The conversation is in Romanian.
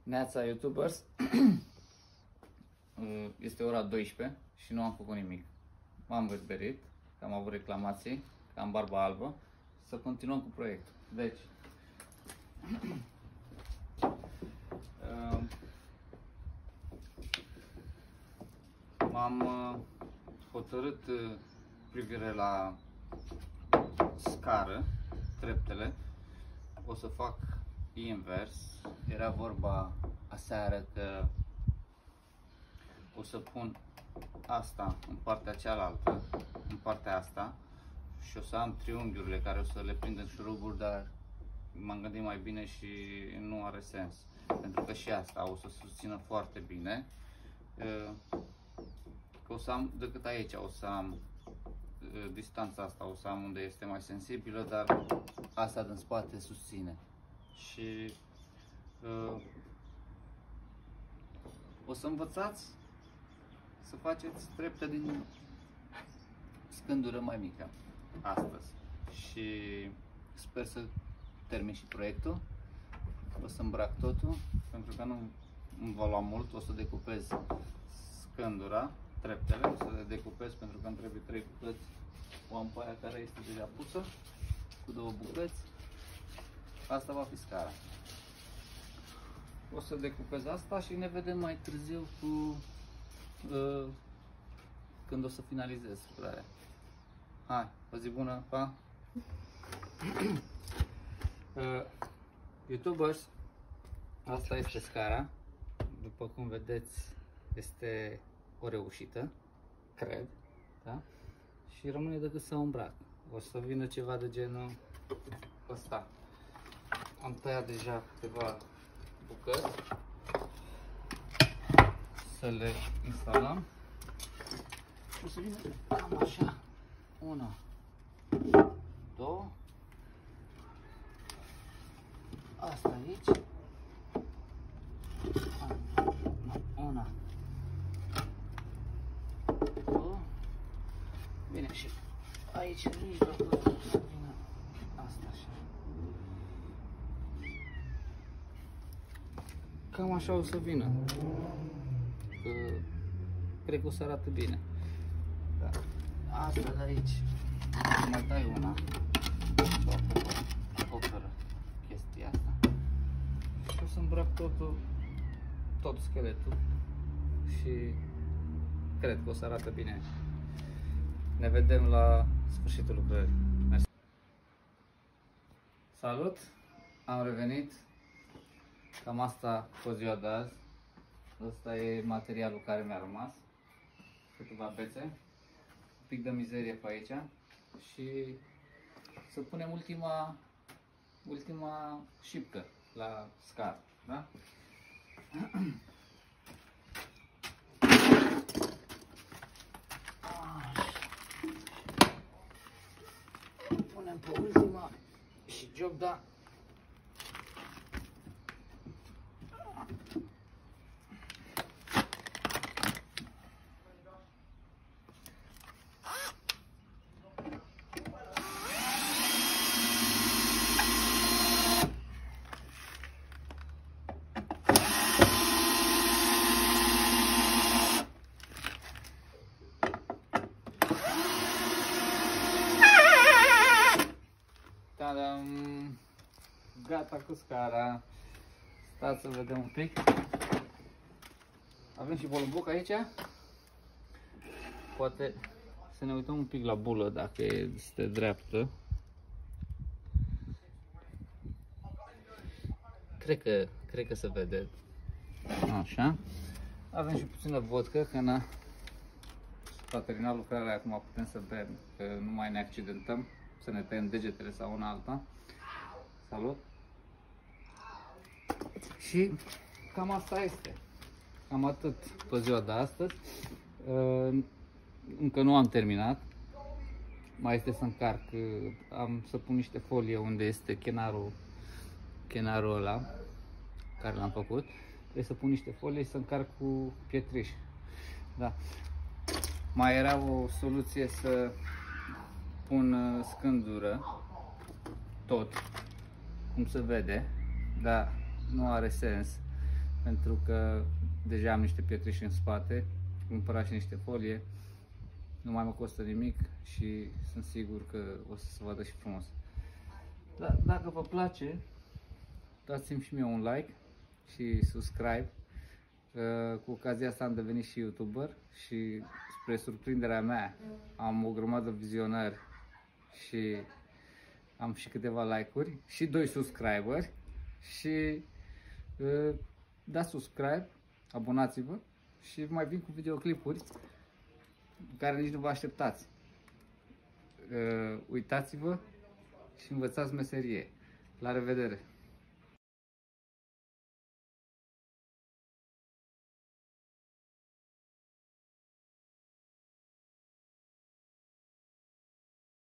Neața YouTubers, este ora 12 și nu am făcut nimic. M-am vesberit, că am avut reclamații, că am barba albă. Să continuăm cu proiectul. Deci, m-am hotărât privire la scară, treptele. O să fac invers. Era vorba aseară că o să pun asta în partea cealaltă, în partea asta, și o să am triunghiurile care o să le prind în șuruburi, dar m-am gândit mai bine și nu are sens, pentru că și asta o să susțină foarte bine. Că o să am, decât aici o să am distanța asta, o să am unde este mai sensibilă, dar asta din spate susține. Și o să învățați să faceți trepte din scândură mai mică astăzi și sper să termin și proiectul. O să îmbrac totul, pentru că nu îmi va lua mult. O să decupez scândura, treptele, o să le decupez pentru că îmi trebuie 3 bucăți cu ampaia care este deja pusă, cu 2 bucăți. Asta va fi scara. O să decupez asta și ne vedem mai târziu cu când o să finalizez lucrarea. Hai, o zi bună, pa! YouTubers, asta este scara. După cum vedeți, este o reușită, cred, da? Și rămâne decât să o îmbrac. O să vină ceva de genul ăsta. Am tăiat deja câteva bucăți să le instalăm. O să vină cam așa. 1, 2. Asta aici. 1, 2. Bine, și aici în mijloc o să vină asta așa. Cam așa o să vină. Cred că o să arată bine. Da. Asta de aici. Mai dai una. Acoperă chestia asta. Și o să îmbrac totul, tot scheletul. Și cred că o să arată bine. Ne vedem la sfârșitul lucrării. Mersi. Salut! Am revenit. Cam asta cu ziua de azi. Ăsta e materialul care mi-a rămas. Câteva bețe. Un pic de mizerie pe aici. Și să punem ultima șipcă la scară. Da? Punem pe ultima și job, da. Gata cu scara. Stați să vedem un pic. Avem și volumbuc aici. Poate să ne uităm un pic la bulă dacă este dreaptă. Cred că se vede. Așa. Avem și puțină vodcă, că s-a terminat lucrarea, acum putem să bem, că nu mai ne accidentăm, să ne tăiem degetele sau una alta. Salut! Și cam asta este. Cam atât pe ziua de astăzi. Încă nu am terminat. Mai este să încarc. Am să pun niște folie unde este chenarul ăla care l-am făcut. Trebuie să pun niște folie și să încarc cu pietriș. Da. Mai era o soluție să pun scândură tot, cum se vede, dar nu are sens, pentru că deja am niște pietriși în spate, cumpărat și niște folie, nu mai mă costă nimic și sunt sigur că o să se vadă și frumos. Dar dacă vă place, dați-mi și mie un like și subscribe. Cu ocazia asta am devenit și YouTuber și spre surprinderea mea am o grămadă de vizionări și am și câteva like-uri și 2 subscriberi și dați subscribe, abonați-vă și mai vin cu videoclipuri care nici nu vă așteptați. Uitați-vă și învățați meserie. La revedere!